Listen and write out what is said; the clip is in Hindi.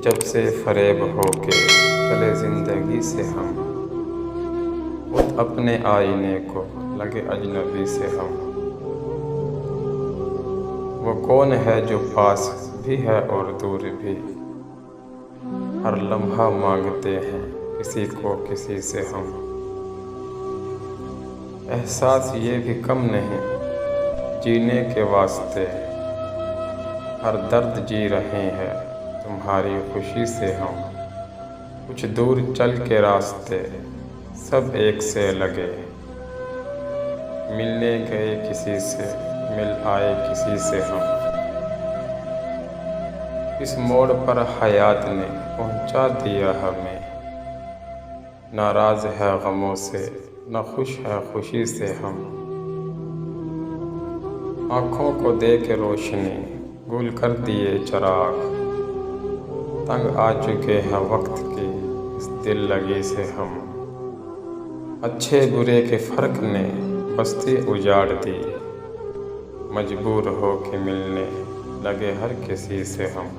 जब से फरेब होके चले ज़िंदगी से हम, खुद अपने आईने को लगे अजनबी से हम। वो कौन है जो पास भी है और दूर भी, हर लम्हा मांगते हैं किसी को किसी से हम। एहसास ये भी कम नहीं जीने के वास्ते, हर दर्द जी रहे हैं तुम्हारी खुशी से हम। कुछ दूर चल के रास्ते सब एक से लगे, मिलने गए किसी से मिल आए किसी से हम। इस मोड़ पर हयात ने पहुंचा दिया हमें, नाराज है गमों से न खुश है खुशी से हम। आँखों को दे के रोशनी गुल कर दिए चिराग, तंग आ चुके हैं वक्त की इस दिल लगी से हम। अच्छे बुरे के फ़र्क ने बस्ती उजाड़ दी, मजबूर हो के मिलने लगे हर किसी से हम।